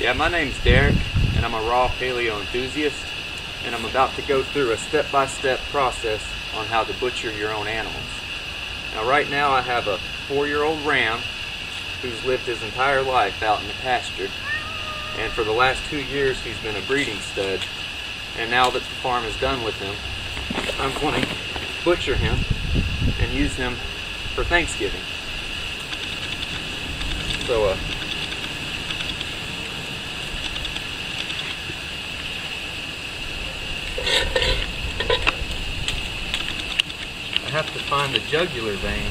Yeah, my name's Derek, and I'm a raw paleo enthusiast, and I'm about to go through a step-by-step process on how to butcher your own animals. Now right now I have a 4-year-old ram who's lived his entire life out in the pasture, and for the last 2 years he's been a breeding stud, and now that the farm is done with him, I'm going to butcher him and use him for Thanksgiving. So I have to find the jugular vein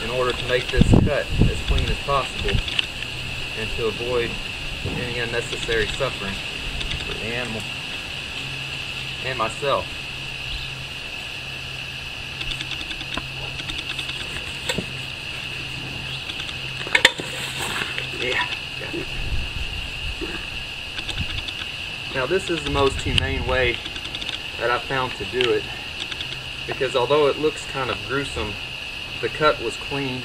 in order to make this cut as clean as possible and to avoid any unnecessary suffering for the animal and myself. Yeah, got it. Now this is the most humane way that I've found to do it, because although it looks kind of gruesome, the cut was clean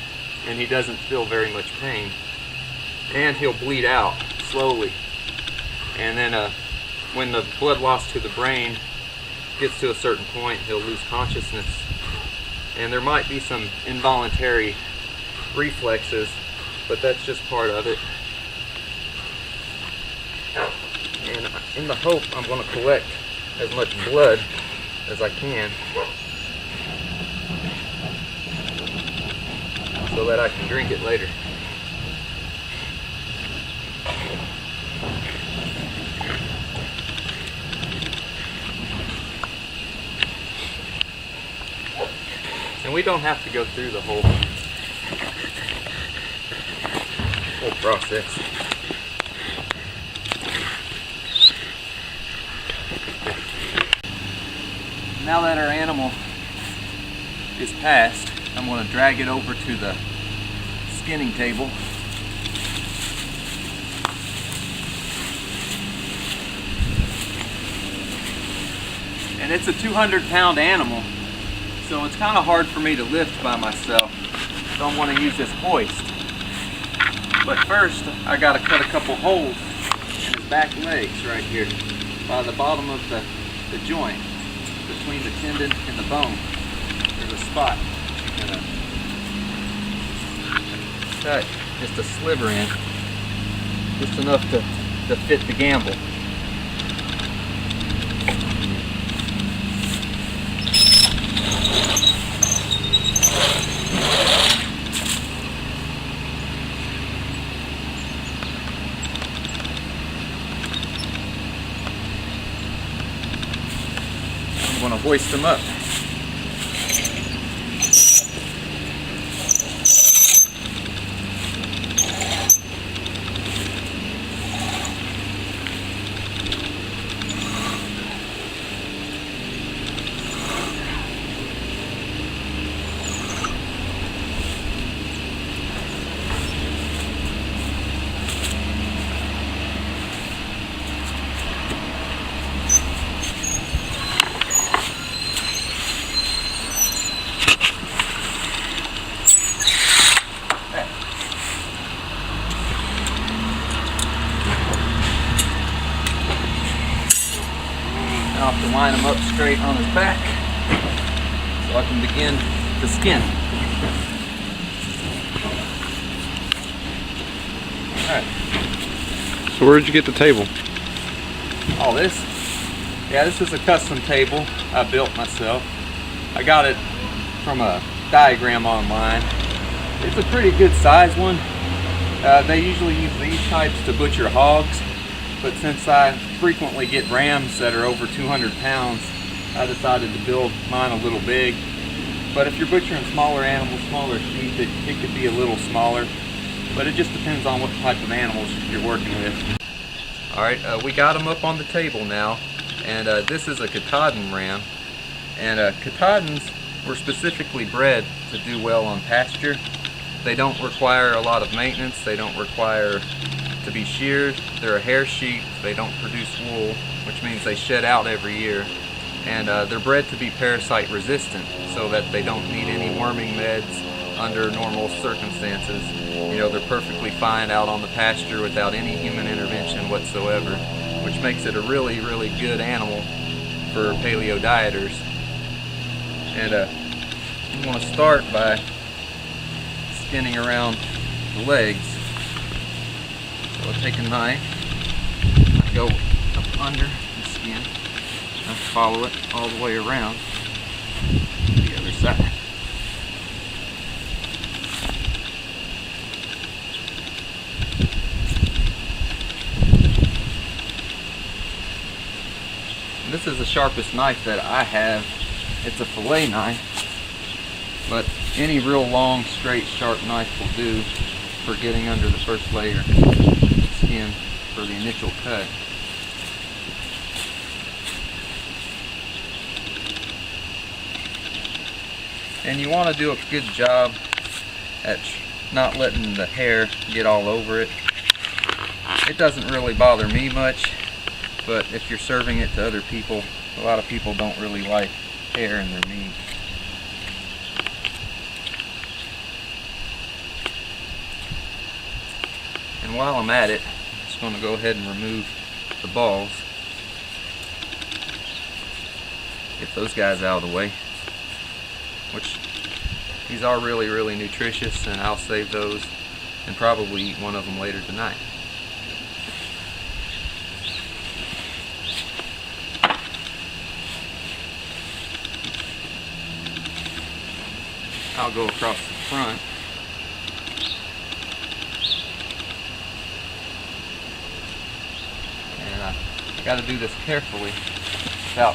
and he doesn't feel very much pain, and he'll bleed out slowly, and then when the blood loss to the brain gets to a certain point, he'll lose consciousness, and there might be some involuntary reflexes, but that's just part of it. And in the hope, I'm going to collect as much blood as I can so that I can drink it later. And we don't have to go through the whole process. Now that our animal is passed, I'm going to drag it over to the skinning table. And it's a 200-pound animal, so it's kind of hard for me to lift by myself, so I'm going to use this hoist. But first, I got to cut a couple holes in his back legs right here by the bottom of the joint. Between the tendon and the bone, there's a spot you're gonna cut just a sliver in, just enough to fit the gamble. I'm going to hoist them up. I'll have to line him up straight on his back so I can begin to skin. Alright. So where'd you get the table? Oh, this? Yeah, this is a custom table I built myself. I got it from a diagram online. It's a pretty good size one. They usually use these types to butcher hogs, but since I frequently get rams that are over 200 pounds, I decided to build mine a little big. But if you're butchering smaller animals, smaller sheep, it could be a little smaller, but it just depends on what type of animals you're working with. Alright, we got them up on the table now, and this is a Katahdin ram, and Katahdins were specifically bred to do well on pasture. They don't require a lot of maintenance, they don't require to be sheared. They're a hair sheep, they don't produce wool, which means they shed out every year. And they're bred to be parasite resistant, so that they don't need any worming meds under normal circumstances. You know, they're perfectly fine out on the pasture without any human intervention. tension whatsoever, which makes it a really, really good animal for paleo dieters. And you want to start by skinning around the legs. So I'll take a knife, I go up under the skin, and follow it all the way around to the other side. And this is the sharpest knife that I have. It's a fillet knife, but any real long, straight, sharp knife will do for getting under the first layer of skin for the initial cut. And you want to do a good job at not letting the hair get all over it. It doesn't really bother me much, but if you're serving it to other people, a lot of people don't really like hair in their meat. And while I'm at it, I'm just going to go ahead and remove the balls. Get those guys out of the way. Which, these are really, really nutritious, and I'll save those and probably eat one of them later tonight. I'll go across the front. And I got to do this carefully without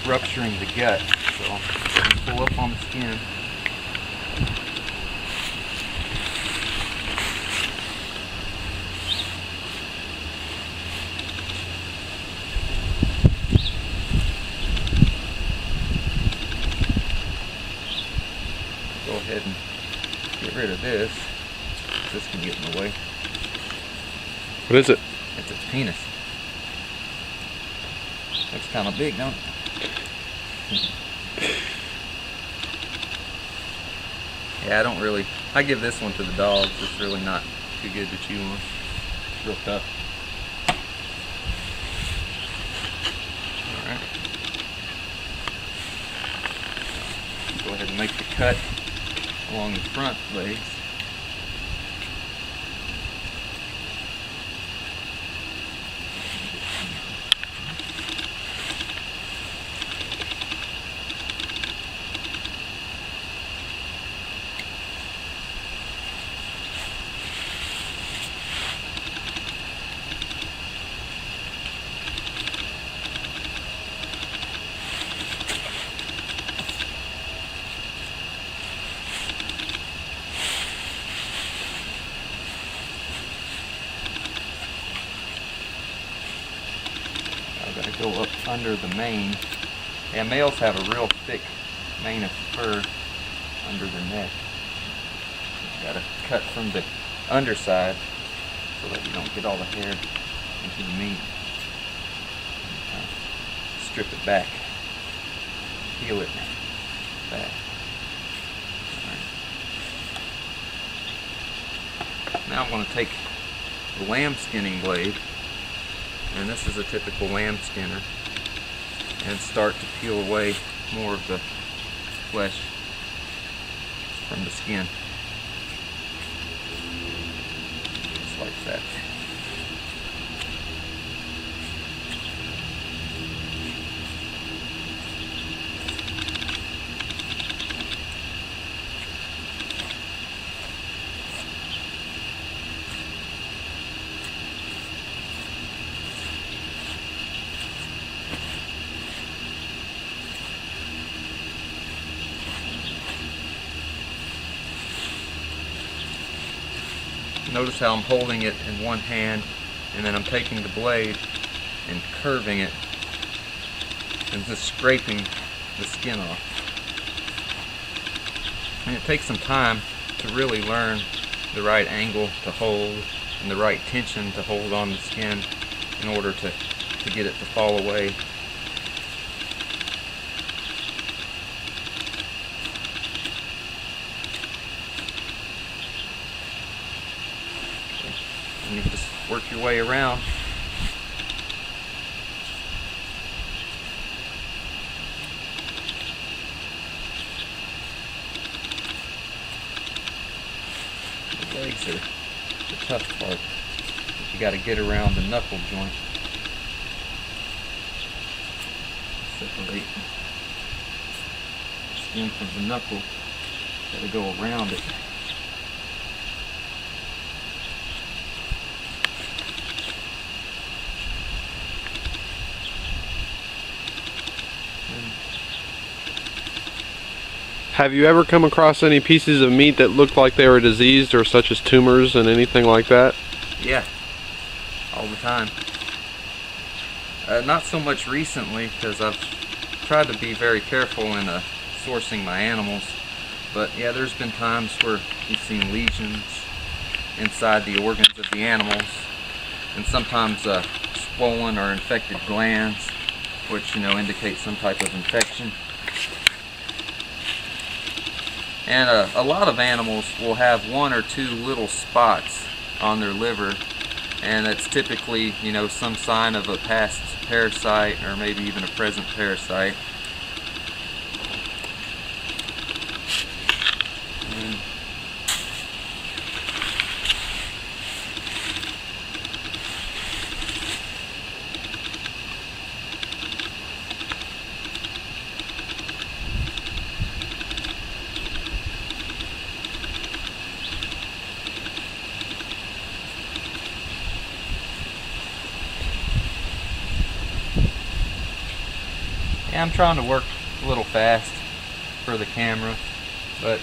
rupturing the gut. So pull up on the skin. Go ahead and get rid of this. This can get in the way. What is it? It's its penis. Looks kind of big, don't it? Yeah, I give this one to the dogs. It's really not too good to chew on. It's real tough. Alright. Go ahead and make the cut along the front legs. Go up under the mane. Yeah, males have a real thick mane of fur under their neck. Got to cut from the underside so that you don't get all the hair into the meat. Strip it back, peel it back. All right. Now I'm going to take the lamb skinning blade, and this is a typical lamb skinner, and start to peel away more of the flesh from the skin. Just like that. Notice how I'm holding it in one hand, and then I'm taking the blade and curving it and just scraping the skin off. And it takes some time to really learn the right angle to hold and the right tension to hold on the skin in order to get it to fall away. And you just work your way around joints are the tough part. You got to get around the knuckle joint. Separate the skin from the knuckle. Got to go around it. Have you ever come across any pieces of meat that looked like they were diseased, or such as tumors and anything like that? Yeah, all the time. Not so much recently, because I've tried to be very careful in sourcing my animals. But yeah, there's been times where you've seen lesions inside the organs of the animals, and sometimes swollen or infected glands, which indicate some type of infection. And a lot of animals will have one or two little spots on their liver, and that's typically, some sign of a past parasite or maybe even a present parasite. Yeah, I'm trying to work a little fast for the camera, but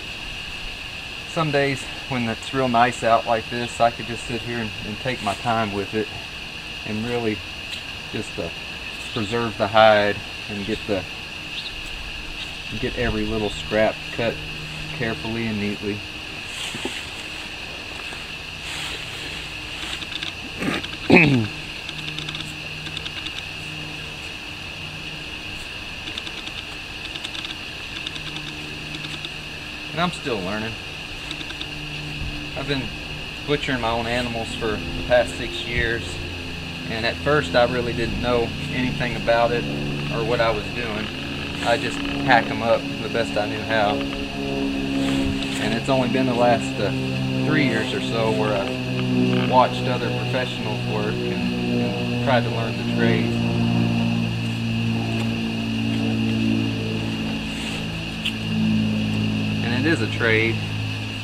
some days when it's real nice out like this, I could just sit here and take my time with it and really just preserve the hide and get every little scrap cut carefully and neatly. And I'm still learning. I've been butchering my own animals for the past 6 years, and at first I really didn't know anything about it or what I was doing. I just hack them up the best I knew how. And it's only been the last 3 years or so where I've watched other professionals work and tried to learn the trade. And it is a trade,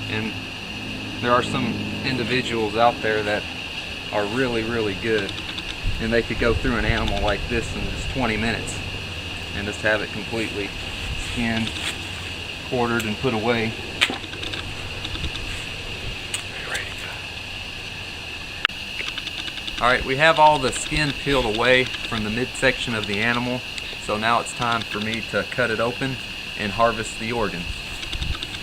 and there are some individuals out there that are really, really good, and they could go through an animal like this in just 20 minutes and just have it completely skinned, quartered, and put away. Alright, we have all the skin peeled away from the midsection of the animal, so now it's time for me to cut it open and harvest the organs.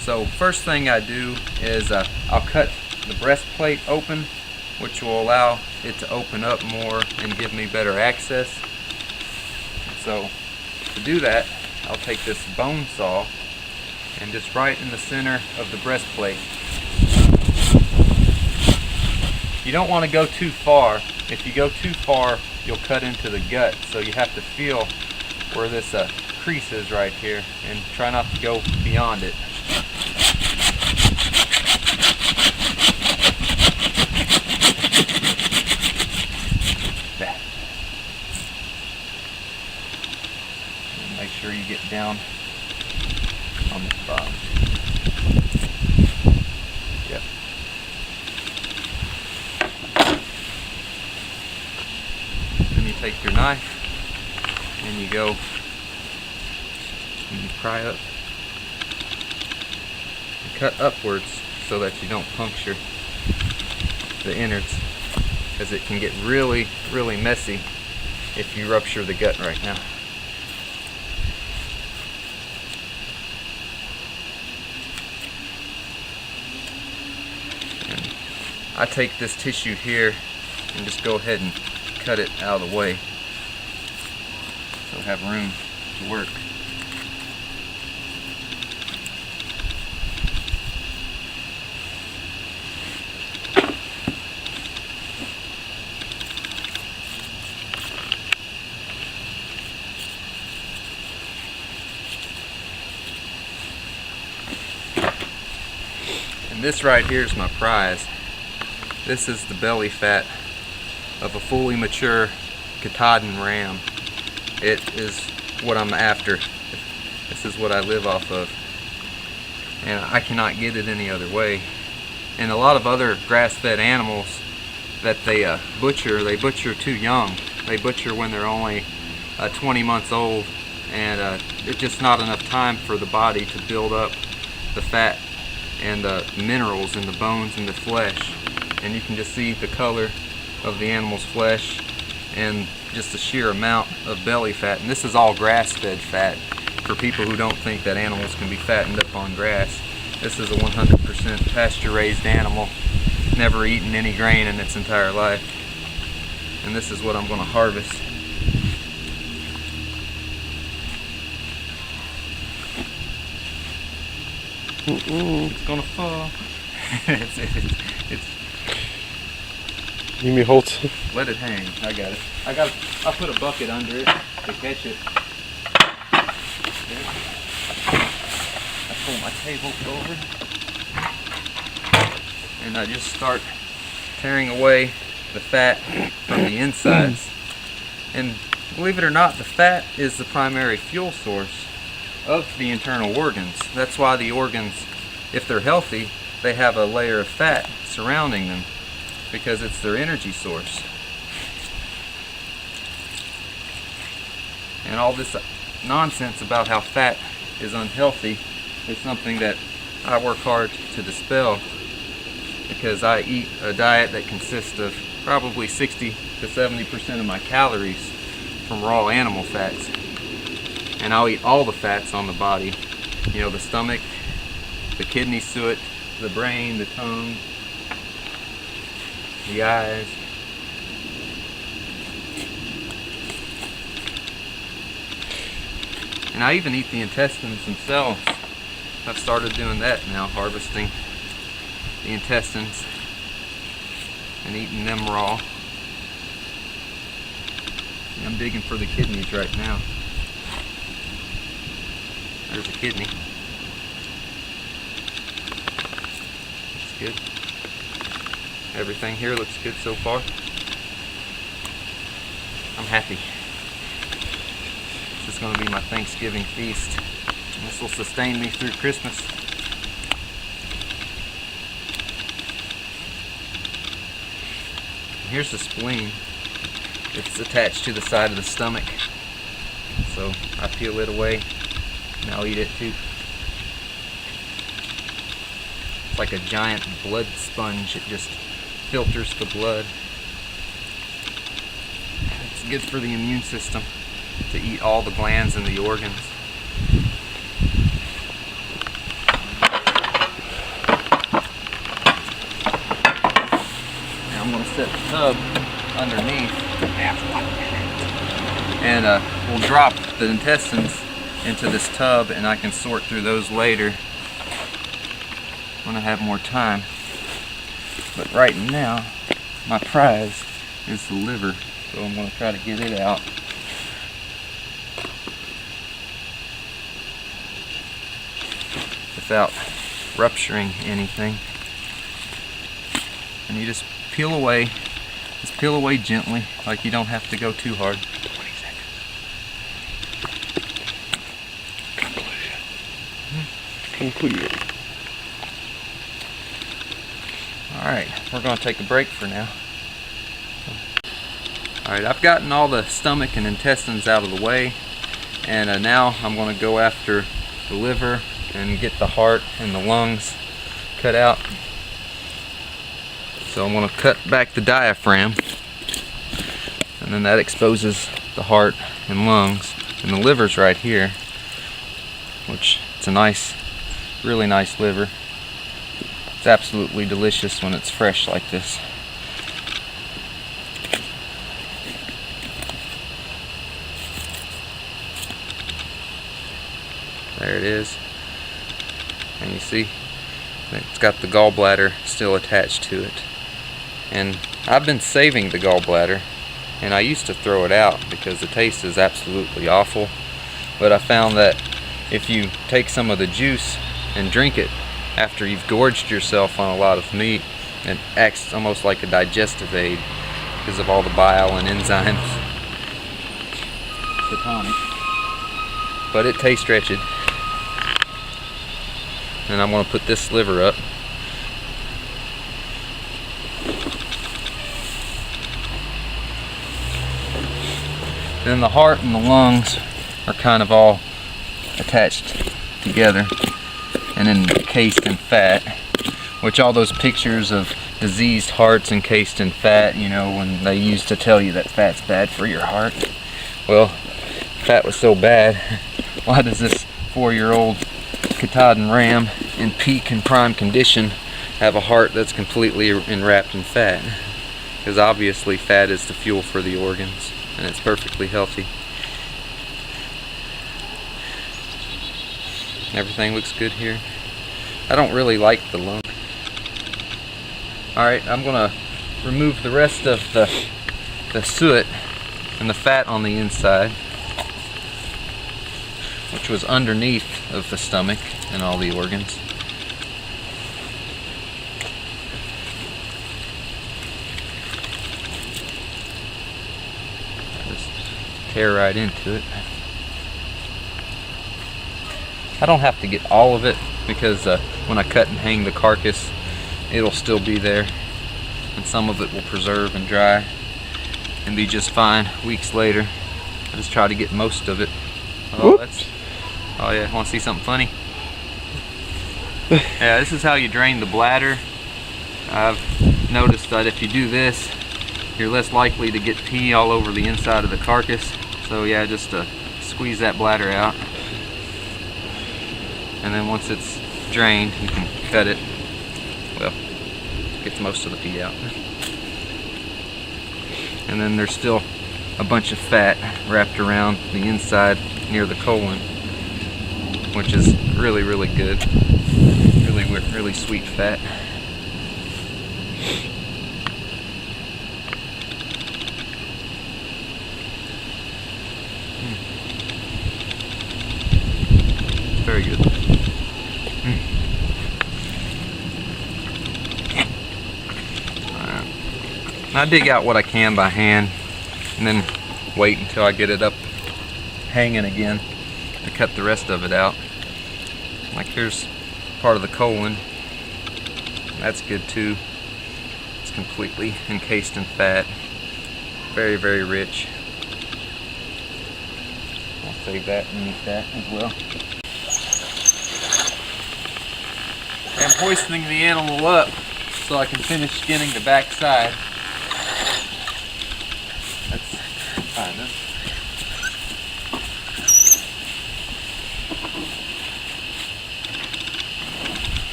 So first thing I do is I'll cut the breastplate open, which will allow it to open up more and give me better access. So to do that, I'll take this bone saw and just right in the center of the breastplate. You don't want to go too far. If you go too far, you'll cut into the gut, so you have to feel where this crease is right here and try not to go beyond it. Make sure you get down on the bottom. Yep. Then you take your knife and you go and you pry up and cut upwards so that you don't puncture the innards, because it can get really, really messy if you rupture the gut right now. I take this tissue here and just go ahead and cut it out of the way so I have room to work. And this right here is my prize. This is the belly fat of a fully mature Katahdin ram. It is what I'm after. This is what I live off of. And I cannot get it any other way. And a lot of other grass-fed animals that they butcher too young. They butcher when they're only 20 months old, and it's just not enough time for the body to build up the fat and the minerals in the bones and the flesh. And you can just see the color of the animal's flesh and just the sheer amount of belly fat. And this is all grass-fed fat for people who don't think that animals can be fattened up on grass. This is a 100% pasture-raised animal, never eaten any grain in its entire life. And this is what I'm going to harvest. It's gonna fall. it's You mean hold some? Let it hang. I got it. I'll put a bucket under it to catch it. There. I pull my table over and I just start tearing away the fat from the insides. And believe it or not, the fat is the primary fuel source of the internal organs. That's why the organs, if they're healthy, they have a layer of fat surrounding them, because it's their energy source. And all this nonsense about how fat is unhealthy is something that I work hard to dispel, because I eat a diet that consists of probably 60 to 70% of my calories from raw animal fats. And I'll eat all the fats on the body. You know, the stomach, the kidney suet, the brain, the tongue, the eyes. And I even eat the intestines themselves. I've started doing that now, harvesting the intestines and eating them raw. And I'm digging for the kidneys right now. There's a kidney. Looks good. Everything here looks good so far. I'm happy. This is going to be my Thanksgiving feast. And this will sustain me through Christmas. And here's the spleen. It's attached to the side of the stomach. So I peel it away and I'll eat it too. It's like a giant blood sponge. It just filters the blood. It's good for the immune system to eat all the glands and the organs. Now I'm going to set the tub underneath and we'll drop the intestines into this tub, and I can sort through those later when I have more time. But right now, my prize is the liver, so I'm going to try to get it out. Without rupturing anything. And you just peel away. Just peel away gently, like you don't have to go too hard. 20 seconds. Conclusion. Alright, we're going to take a break for now. Alright, I've gotten all the stomach and intestines out of the way, and now I'm going to go after the liver and get the heart and the lungs cut out. So I'm going to cut back the diaphragm, and then that exposes the heart and lungs, and the liver's right here, which it's a nice, really nice liver. It's absolutely delicious when it's fresh like this. There it is. And you see, it's got the gallbladder still attached to it. And I've been saving the gallbladder, and I used to throw it out because the taste is absolutely awful. But I found that if you take some of the juice and drink it after you've gorged yourself on a lot of meat, It acts almost like a digestive aid because of all the bile and enzymes. It's a tonic. But it tastes wretched. And I'm going to put this liver up. Then the heart and the lungs are kind of all attached together and encased in fat, which all those pictures of diseased hearts encased in fat, you know, when they used to tell you that fat's bad for your heart. Well, fat was so bad, why does this 4-year-old Katahdin ram in peak and prime condition have a heart that's completely enwrapped in fat? Because obviously fat is the fuel for the organs, and it's perfectly healthy. Everything looks good here. I don't really like the lung. Alright, I'm gonna remove the rest of the soot and the fat on the inside, which was underneath of the stomach and all the organs. Just tear right into it. I don't have to get all of it because when I cut and hang the carcass, it'll still be there, and some of it will preserve and dry and be just fine weeks later. I just try to get most of it. Oh, oh yeah, want to see something funny? Yeah, this is how you drain the bladder. I've noticed that if you do this, you're less likely to get pee all over the inside of the carcass. So yeah, just squeeze that bladder out. And then once it's drained, you can cut it. Well, gets most of the pee out. And then there's still a bunch of fat wrapped around the inside near the colon, which is really, really good. Really sweet fat. Very good. I dig out what I can by hand and then wait until I get it up hanging again to cut the rest of it out. Like here's part of the colon. That's good too. It's completely encased in fat. Very, very rich. I'll save that and eat that as well. I'm hoisting the animal up so I can finish skinning the back side. That's fine enough.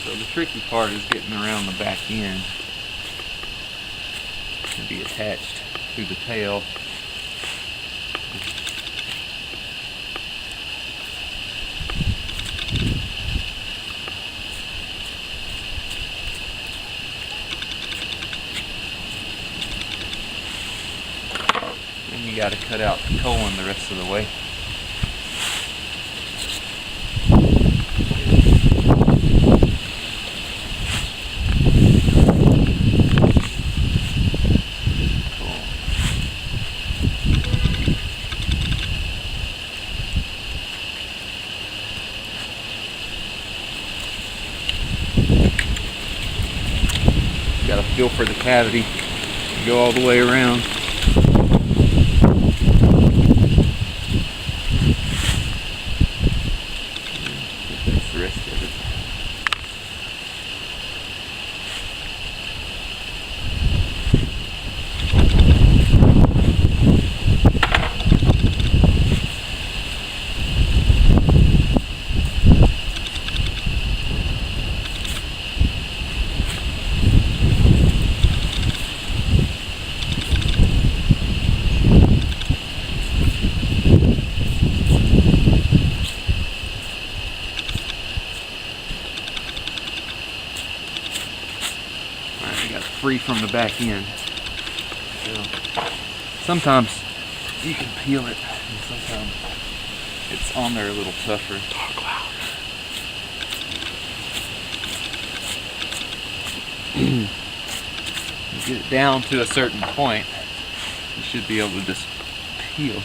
So the tricky part is getting around the back end to be attached to the tail. And you got to cut out the colon the rest of the way. Got to feel for the cavity, go all the way around. That's the rest of it. from the back end. So, sometimes you can peel it, and sometimes it's on there a little tougher. Talk loud. You get it down to a certain point, you should be able to just peel.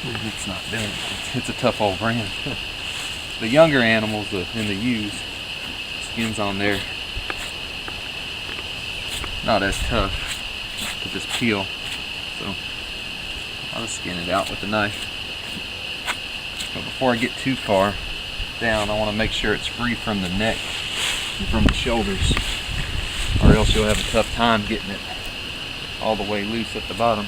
It's not done. It's a tough old brand. The younger animals in the ewes, skins on there, not as tough to just peel. So I'll just skin it out with a knife. But before I get too far down, I want to make sure it's free from the neck and from the shoulders, or else you'll have a tough time getting it all the way loose at the bottom.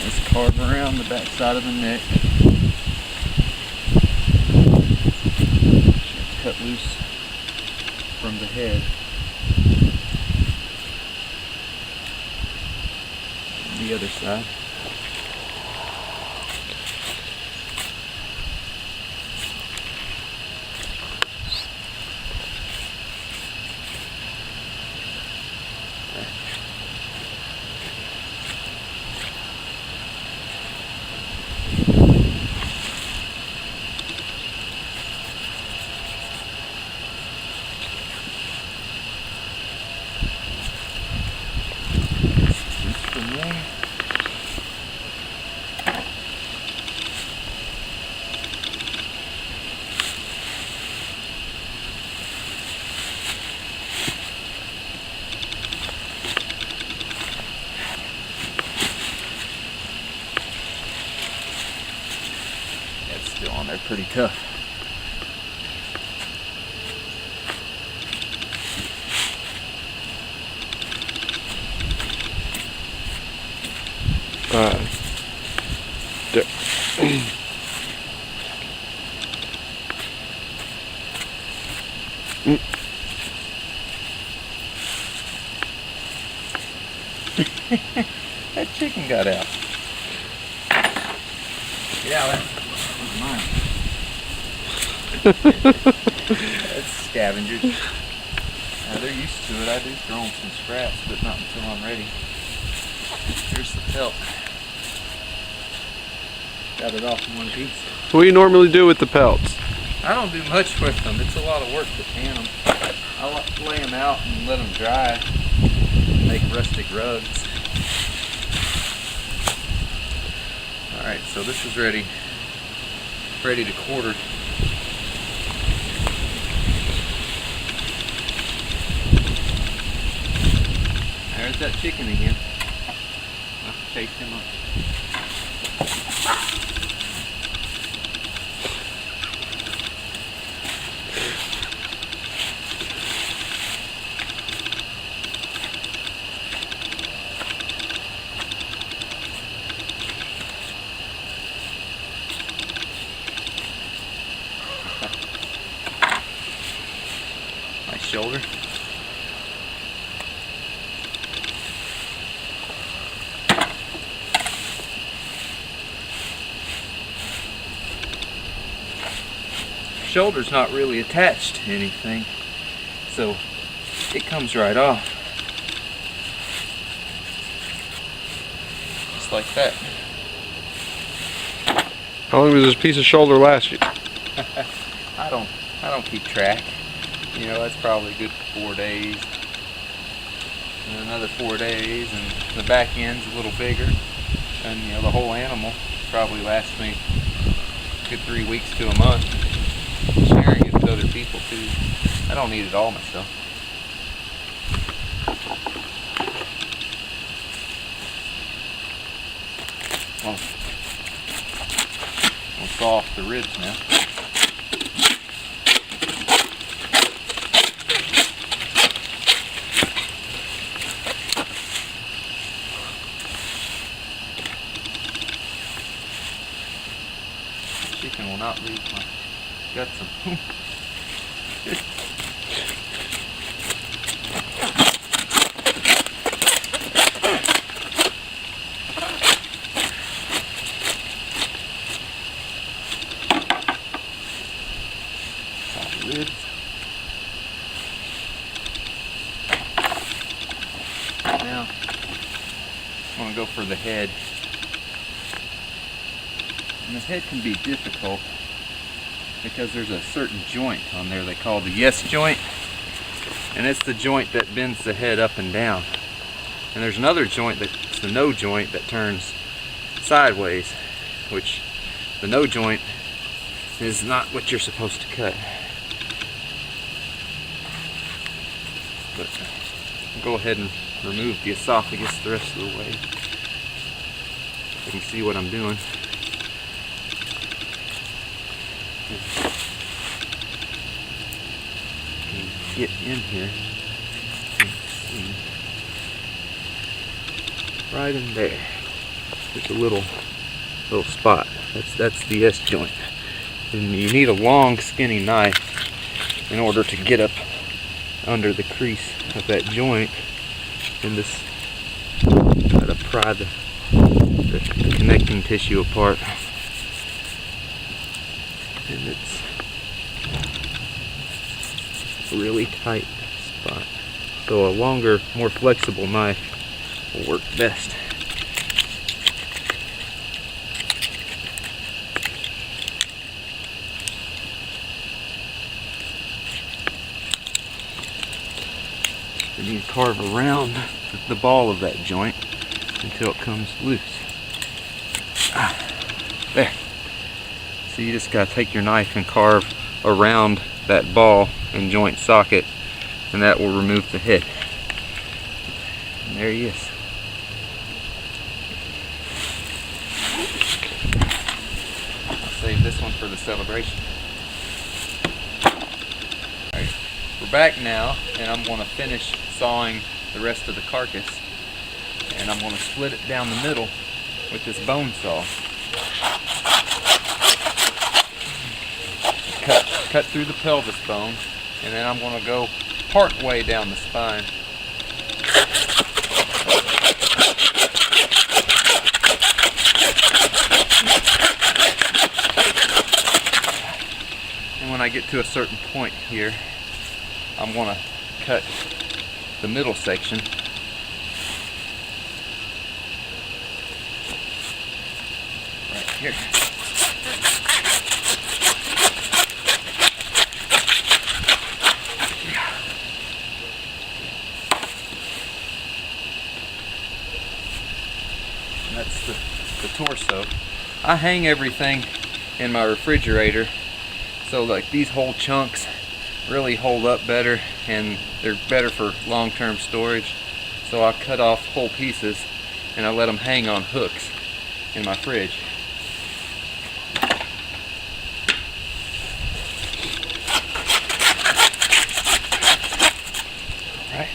Let's carve around the back side of the neck. Cut loose from the head. And the other side. It's still on there pretty tough. That chicken got out. Yeah, that was mine. That's scavengers. They're used to it. I do throw them some scraps, but not until I'm ready. Here's the pelt. Got it off in one piece. What do you normally do with the pelts? I don't do much with them. It's a lot of work to tan them. I like to lay them out and let them dry and make rustic rugs. Alright, so this is ready to quarter. There's that chicken again. I'll have to chase him up. Nice shoulder. Shoulder's not really attached to anything, so it comes right off. Just like that. How long does this piece of shoulder last you? I don't keep track. You know, that's probably good for 4 days. And another 4 days, and the back end's a little bigger. And you know, the whole animal probably lasts me a good 3 weeks to a month. Sharing it with other people too. I don't eat it all myself. We'll saw off the ribs now. Chicken will not leave my guts. go for the head. And the head can be difficult because there's a certain joint on there they call the yes joint, and it's the joint that bends the head up and down. And there's another joint that's the no joint that turns sideways, which the no joint is not what you're supposed to cut. But I'll go ahead and remove the esophagus the rest of the way. You can see what I'm doing. Get in here and see right in there. There's a little spot. That's the S joint, and you need a long, skinny knife in order to get up under the crease of that joint and just try to pry the connecting tissue apart. And it's a really tight spot, so a longer, more flexible knife will work best. Then you carve around the ball of that joint until it comes loose. There. So you just gotta take your knife and carve around that ball and joint socket, and that will remove the head. And there he is. I'll save this one for the celebration. Alright, we're back now, and I'm going to finish sawing the rest of the carcass, and I'm going to split it down the middle with this bone saw. Cut through the pelvis bone, and then I'm going to go part way down the spine. And when I get to a certain point here, I'm going to cut the middle section. Right here. That's the torso. I hang everything in my refrigerator, so like these whole chunks really hold up better, and they're better for long-term storage. So I cut off whole pieces and I let them hang on hooks in my fridge. Right.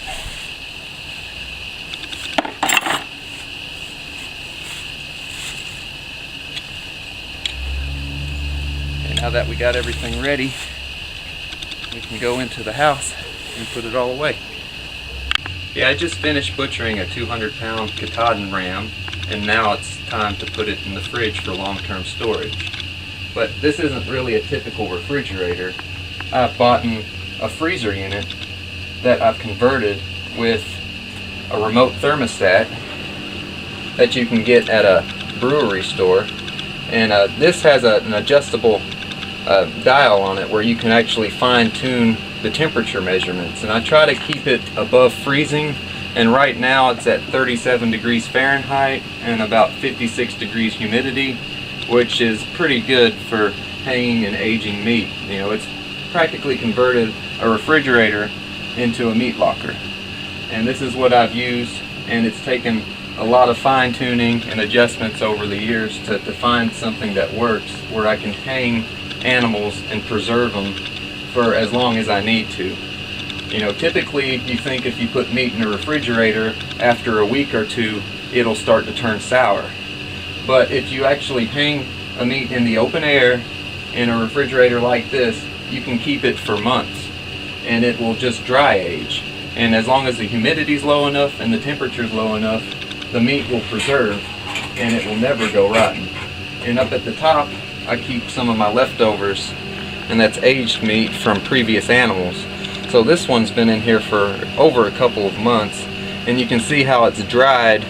Now that we got everything ready, we can go into the house and put it all away. Yeah, I just finished butchering a 200-pound Katahdin ram, and now it's time to put it in the fridge for long-term storage. But this isn't really a typical refrigerator. I've bought a freezer unit that I've converted with a remote thermostat that you can get at a brewery store. And this has an adjustable dial on it where you can actually fine-tune the temperature measurements, and I try to keep it above freezing, and right now it's at 37 degrees Fahrenheit and about 56 degrees humidity, which is pretty good for hanging and aging meat. You know, it's practically converted a refrigerator into a meat locker, and this is what I've used, and it's taken a lot of fine-tuning and adjustments over the years to find something that works where I can hang animals and preserve them for as long as I need to. You know, typically you think if you put meat in a refrigerator, after a week or two it'll start to turn sour. But if you actually hang a meat in the open air in a refrigerator like this, you can keep it for months and it will just dry age. And as long as the humidity's low enough and the temperature's low enough, the meat will preserve and it will never go rotten. And up at the top I keep some of my leftovers, and that's aged meat from previous animals. So this one's been in here for over a couple of months, and you can see how it's dried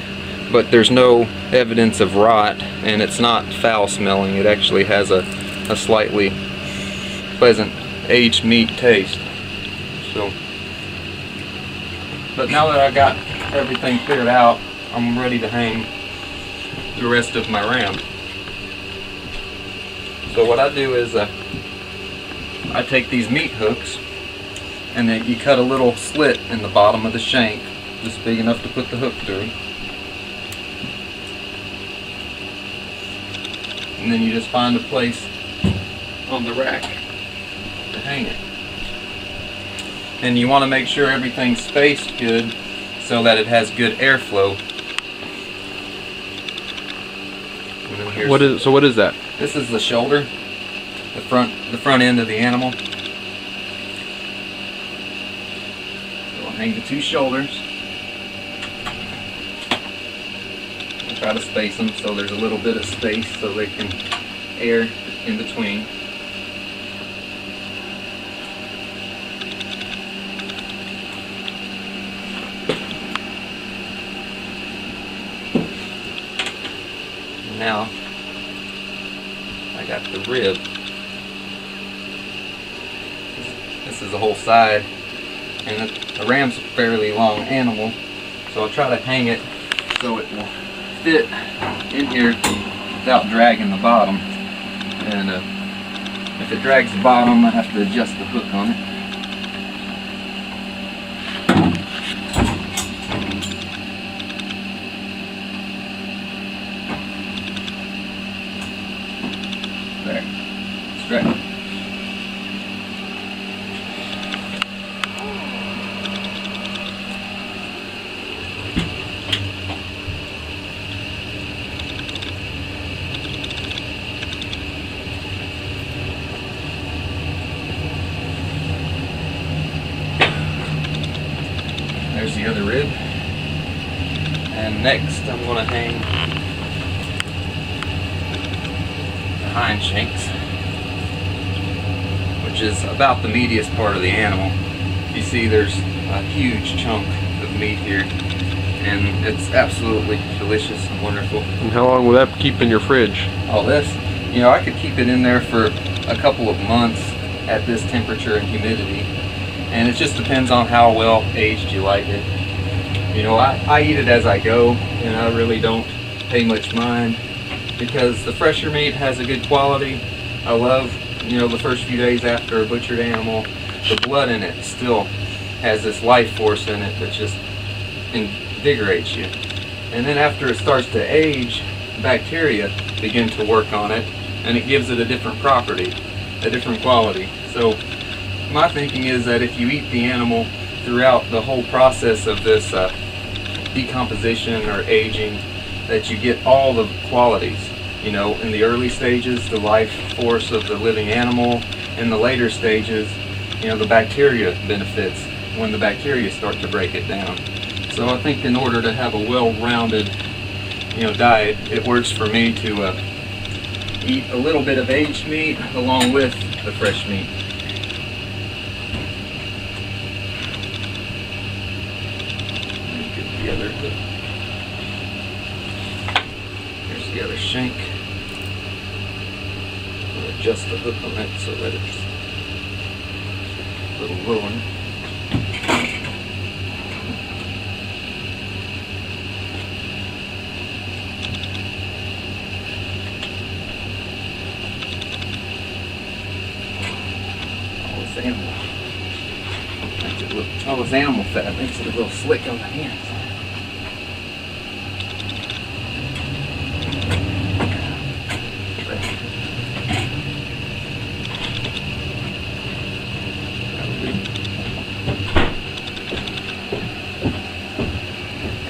but there's no evidence of rot, and it's not foul smelling. It actually has a slightly pleasant aged meat taste. So, but now that I got everything figured out, I'm ready to hang the rest of my ram. So what I do is I take these meat hooks, and then you cut a little slit in the bottom of the shank, just big enough to put the hook through. And then you just find a place on the rack to hang it. And you want to make sure everything's spaced good so that it has good airflow. What is that? This is the shoulder, the front end of the animal. So we'll hang the two shoulders. We'll try to space them so there's a little bit of space so they can air in between. Now I got the rib. This is the whole side, and the ram's a fairly long animal, so I'll try to hang it so it will fit in here without dragging the bottom. And if it drags the bottom, I have to adjust the hook on it. There. Stretch. There's the other rib. And next I'm going to hang the hind shanks, which is about the meatiest part of the animal. You see there's a huge chunk of meat here, and it's absolutely delicious and wonderful. And how long will that keep in your fridge? Oh, this, I could keep it in there for a couple of months at this temperature and humidity, and it just depends on how well aged you like it. I eat it as I go, and I really don't pay much mind because the fresher meat has a good quality. I love, the first few days after a butchered animal, the blood in it still has this life force in it that just invigorates you. And then after it starts to age, bacteria begin to work on it, and it gives it a different property, a different quality. So my thinking is that if you eat the animal throughout the whole process of this decomposition or aging, that you get all the qualities. In the early stages, the life force of the living animal. In the later stages, the bacteria benefits when the bacteria start to break it down. So I think in order to have a well-rounded, diet, it works for me to eat a little bit of aged meat along with the fresh meat. Get the other hook. Here's the other shank. I'll adjust the hook on it so that it's a little lower. All this animal fat makes it a little slick on the hands.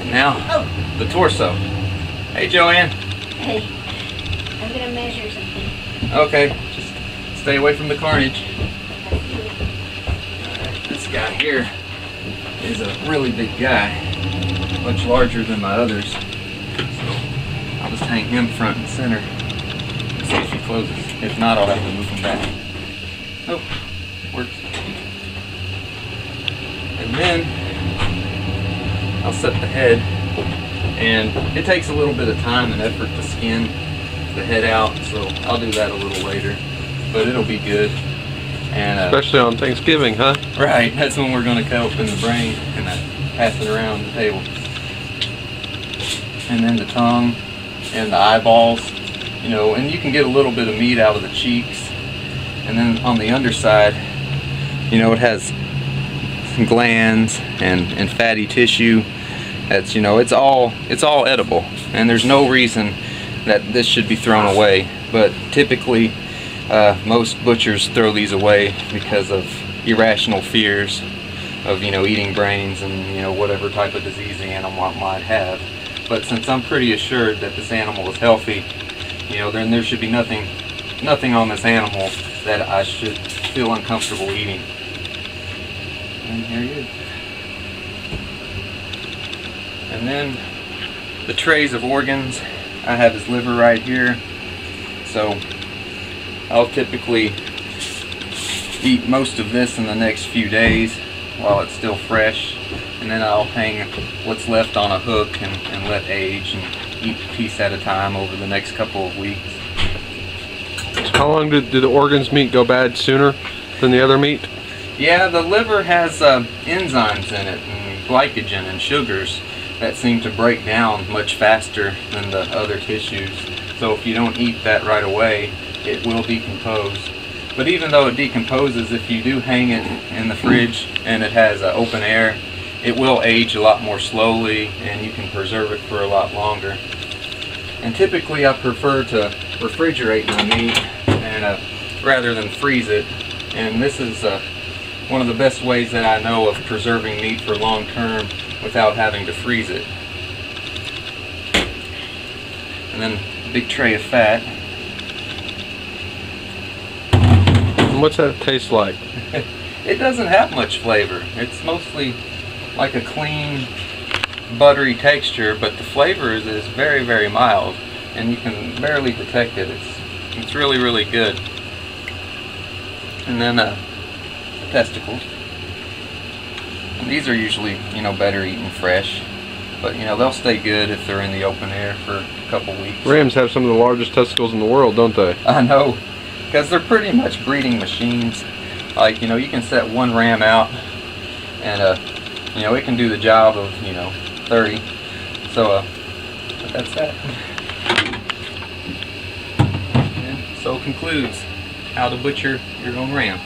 And now, the torso. Hey, Joanne. Hey, I'm gonna measure something. Okay, just stay away from the carnage. Alright, this guy here is a really big guy, much larger than my others. So I'll just hang him front and center and see if he closes. If not, I'll have to move him back. Oh, works. And then I'll set the head And it takes a little bit of time and effort to skin the head out, so I'll do that a little later, but it'll be good. And Especially on Thanksgiving, huh? right, that's when we're going to cut open the brain and pass it around the table. And then the tongue and the eyeballs, you know, and you can get a little bit of meat out of the cheeks. And then on the underside, you know, it has some glands and fatty tissue. That's, you know, it's all edible, and there's no reason that this should be thrown away. But typically, most butchers throw these away because of irrational fears of, you know, eating brains and, you know, whatever type of disease the animal might have. But since I'm pretty assured that this animal is healthy, you know, then there should be nothing on this animal that I should feel uncomfortable eating. And here he is. And then the trays of organs, I have his liver right here. So I'll typically eat most of this in the next few days while it's still fresh, and then I'll hang what's left on a hook and let age and eat a piece at a time over the next couple of weeks. How long do the organs meat go bad sooner than the other meat? Yeah, the liver has enzymes in it and glycogen and sugars that seem to break down much faster than the other tissues. So if you don't eat that right away, it will decompose. But even though it decomposes, if you do hang it in the fridge and it has open air, it will age a lot more slowly and you can preserve it for a lot longer. And typically I prefer to refrigerate my meat and rather than freeze it. And this is one of the best ways that I know of preserving meat for long term without having to freeze it. And then a big tray of fat. And what's that taste like? It doesn't have much flavor. It's mostly like a clean, buttery texture, but the flavor is very, very mild, and you can barely detect it. It's really, really good. And then testicles. And these are usually, you know, better eaten fresh, but you know, they'll stay good if they're in the open air for a couple weeks. Rams have some of the largest testicles in the world, don't they? I know, because they're pretty much breeding machines. Like, you know, you can set one ram out and you know, it can do the job of, you know, 30. So but that's that. And so concludes how to butcher your own ram.